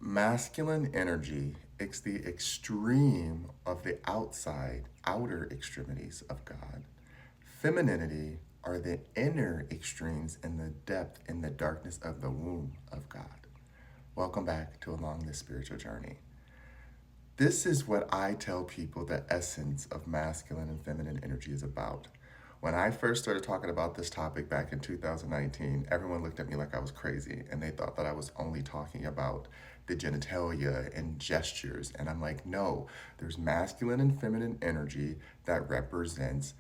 Masculine energy is the extreme of the outer extremities of God. Femininity are the inner extremes in the depth, in the darkness of the womb of God. Welcome back to Along This Spiritual Journey. This is what I tell people the essence of masculine and feminine energy is about. When I first started talking about this topic back in 2019, everyone looked at me like I was crazy and they thought that I was only talking about the genitalia and gestures. And I'm like, no, there's masculine and feminine energy that represents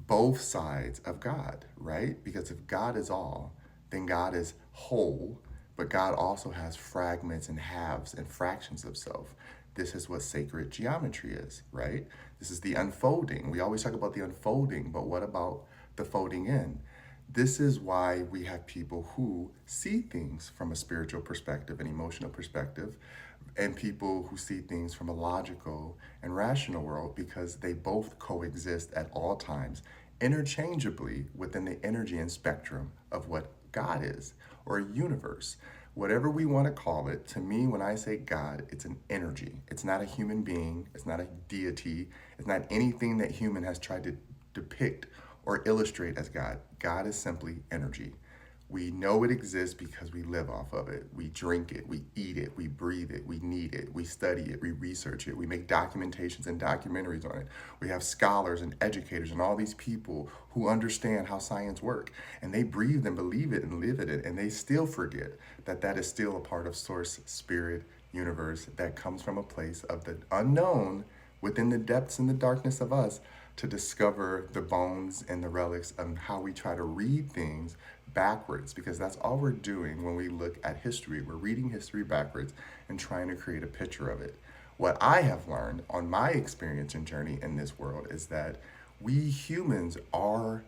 both sides of God, right? Because if God is all, then God is whole, but God also has fragments and halves and fractions of self. This is what sacred geometry is, right? This is the unfolding. We always talk about the unfolding, but what about the folding in? This is why we have people who see things from a spiritual perspective, an emotional perspective, and people who see things from a logical and rational world because they both coexist at all times interchangeably within the energy and spectrum of what God is or a universe. Whatever we want to call it, to me, when I say God, it's an energy. It's not a human being, it's not a deity, it's not anything that human has tried to depict or illustrate as God. God is simply energy. We know it exists because we live off of it. We drink it, we eat it, we breathe it, we need it, we study it, we research it, we make documentations and documentaries on it. We have scholars and educators and all these people who understand how science works. And they breathe and believe it and live it, and they still forget that that is still a part of source, spirit, universe that comes from a place of the unknown within the depths and the darkness of us to discover the bones and the relics and how we try to read things backwards, because that's all we're doing when we look at history. We're reading history backwards and trying to create a picture of it. What I have learned on my experience and journey in this world is that we humans are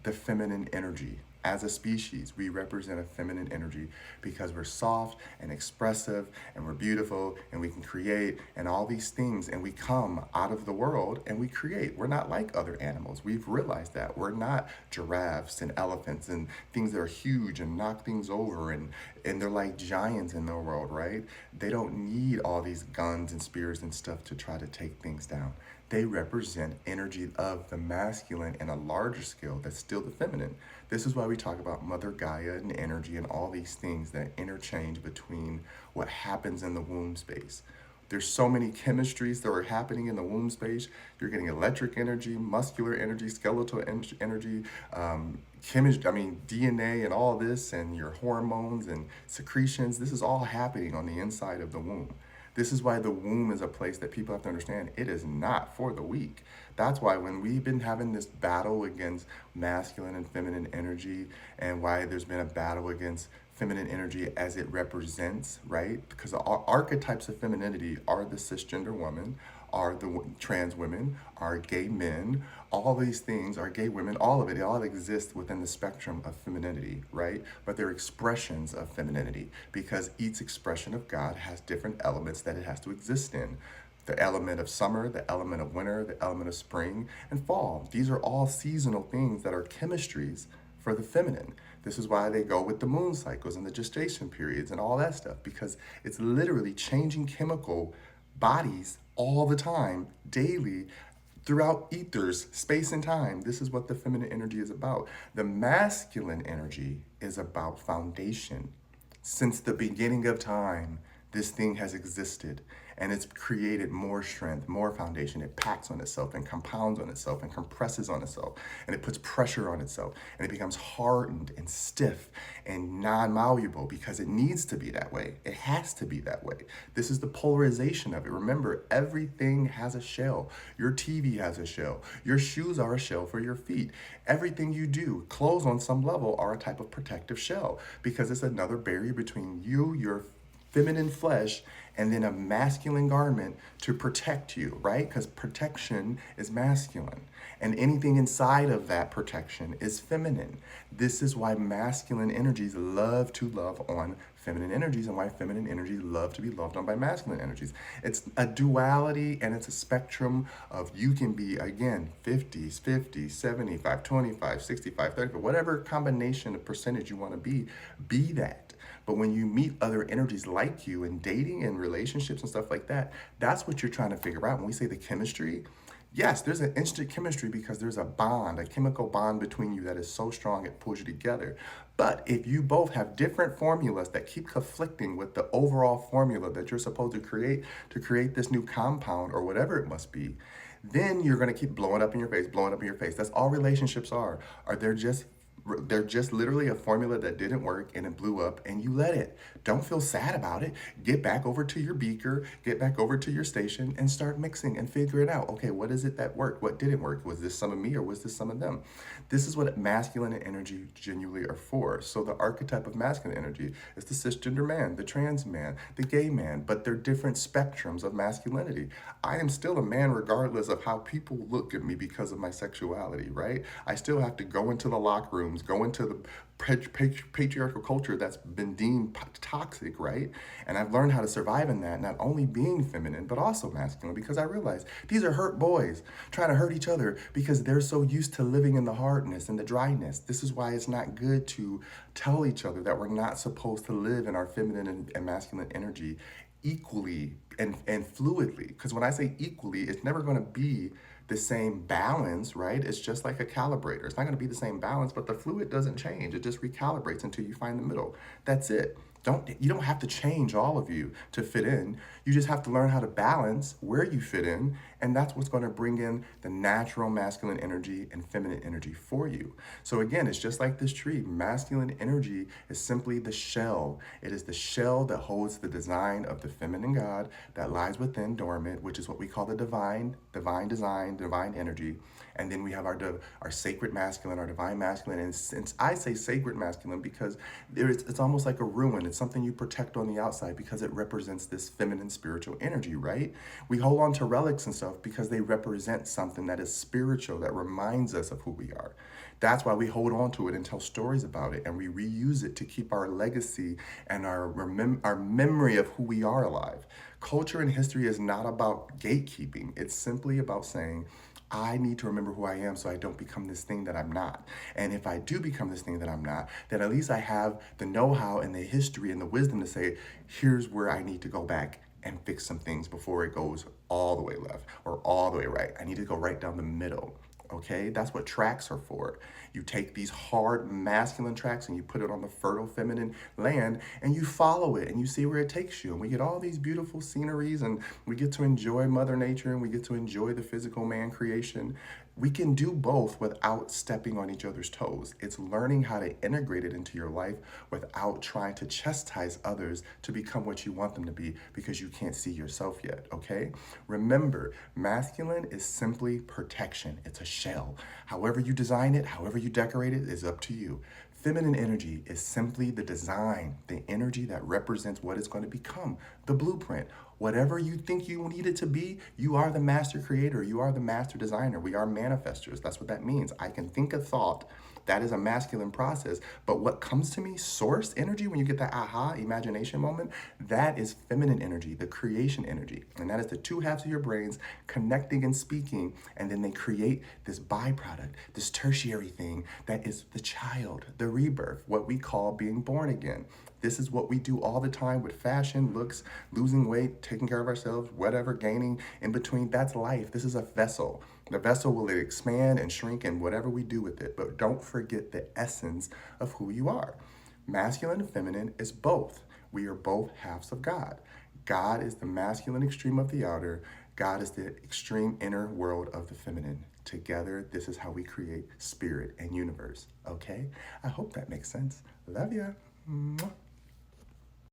the feminine energy. As a species, we represent a feminine energy because we're soft and expressive and we're beautiful and we can create and all these things, and we come out of the world and we create. We're not like other animals. We've realized that. We're not giraffes and elephants and things that are huge and knock things over, and they're like giants in their world, right? They don't need all these guns and spears and stuff to try to take things down. They represent energy of the masculine in a larger scale that's still the feminine. This is why we talk about Mother Gaia and energy and all these things that interchange between what happens in the womb space. There's so many chemistries that are happening in the womb space. You're getting electric energy, muscular energy, skeletal energy, DNA and all this, and your hormones and secretions. This is all happening on the inside of the womb. This is why the womb is a place that people have to understand it is not for the weak. That's why when we've been having this battle against masculine and feminine energy, and why there's been a battle against feminine energy as it represents, right? Because the archetypes of femininity are the cisgender woman, are the trans women, are gay men, all these things are gay women, all of it all exists within the spectrum of femininity, right? But they're expressions of femininity because each expression of God has different elements that it has to exist in. The element of summer, the element of winter, the element of spring and fall. These are all seasonal things that are chemistries for the feminine. This is why they go with the moon cycles and the gestation periods and all that stuff, because it's literally changing chemical bodies all the time, daily, throughout ethers, space and time. This is what the feminine energy is about. The masculine energy is about foundation. Since the beginning of time, this thing has existed and it's created more strength, more foundation. It packs on itself and compounds on itself and compresses on itself, and it puts pressure on itself, and it becomes hardened and stiff and non-malleable because it needs to be that way. It has to be that way. This is the polarization of it. Remember, everything has a shell. Your TV has a shell. Your shoes are a shell for your feet. Everything you do, clothes on some level are a type of protective shell because it's another barrier between you, your feminine flesh, and then a masculine garment to protect you, right? Because protection is masculine. And anything inside of that protection is feminine. This is why masculine energies love to love on feminine energies and why feminine energies love to be loved on by masculine energies. It's a duality and it's a spectrum of you can be, again, 50s, 50s, 75, 25, 65, 35, whatever combination of percentage you want to be that. But when you meet other energies like you in dating and relationships and stuff like that, that's what you're trying to figure out. When we say the chemistry, yes, there's an instant chemistry because there's a bond, a chemical bond between you that is so strong it pulls you together. But if you both have different formulas that keep conflicting with the overall formula that you're supposed to create this new compound or whatever it must be, then you're going to keep blowing up in your face, blowing up in your face. That's all relationships are. Are they're just literally a formula that didn't work and it blew up and you let it. Don't feel sad about it. Get back over to your beaker, get back over to your station and start mixing and figure it out. Okay, what is it that worked? What didn't work? Was this some of me or was this some of them? This is what masculine and energy genuinely are for. So the archetype of masculine energy is the cisgender man, the trans man, the gay man, but they're different spectrums of masculinity. I am still a man regardless of how people look at me because of my sexuality, right? I still have to go into the locker rooms, go into the patriarchal culture that's been deemed toxic, right? And I've learned how to survive in that, not only being feminine, but also masculine, because I realize these are hurt boys trying to hurt each other because they're so used to living in the hardness and the dryness. This is why it's not good to tell each other that we're not supposed to live in our feminine and masculine energy equally and fluidly. Because when I say equally, it's never going to be the same balance, right? It's just like a calibrator. It's not going to be the same balance, but the fluid doesn't change. It just recalibrates until you find the middle. That's it. You don't have to change all of you to fit in. You just have to learn how to balance where you fit in, and that's what's going to bring in the natural masculine energy and feminine energy for you. So again, it's just like this tree. Masculine energy is simply the shell. It is the shell that holds the design of the feminine God that lies within dormant, which is what we call the divine design, divine energy. And then we have our sacred masculine, our divine masculine. And since I say sacred masculine because it's almost like a ruin. It's something you protect on the outside because it represents this feminine spiritual energy, right? We hold on to relics and stuff because they represent something that is spiritual, that reminds us of who we are. That's why we hold on to it and tell stories about it, and we reuse it to keep our legacy and our memory of who we are alive. Culture and history is not about gatekeeping. It's simply about saying, I need to remember who I am so I don't become this thing that I'm not. And if I do become this thing that I'm not, then at least I have the know-how and the history and the wisdom to say, here's where I need to go back and fix some things before it goes all the way left or all the way right. I need to go right down the middle. Okay, that's what tracks are for. You take these hard masculine tracks and you put it on the fertile feminine land and you follow it and you see where it takes you. And we get all these beautiful sceneries and we get to enjoy Mother Nature and we get to enjoy the physical man creation. We can do both without stepping on each other's toes. It's learning how to integrate it into your life without trying to chastise others to become what you want them to be because you can't see yourself yet, okay? Remember, masculine is simply protection. It's a shell. However you design it, however you decorate it, is up to you. Feminine energy is simply the design, the energy that represents what it's going to become, the blueprint. Whatever you think you need it to be, you are the master creator. You are the master designer. We are manifestors. That's what that means. I can think a thought. That is a masculine process. But what comes to me, source energy, when you get that aha imagination moment, that is feminine energy, the creation energy. And that is the two halves of your brains connecting and speaking. And then they create this byproduct, this tertiary thing that is the child, the rebirth, what we call being born again. This is what we do all the time with fashion, looks, losing weight, taking care of ourselves, whatever, gaining in between. That's life. This is a vessel. The vessel will expand and shrink and whatever we do with it. But don't forget the essence of who you are. Masculine and feminine is both. We are both halves of God. God is the masculine extreme of the outer. God is the extreme inner world of the feminine. Together, this is how we create spirit and universe. Okay? I hope that makes sense. Love ya. Mwah.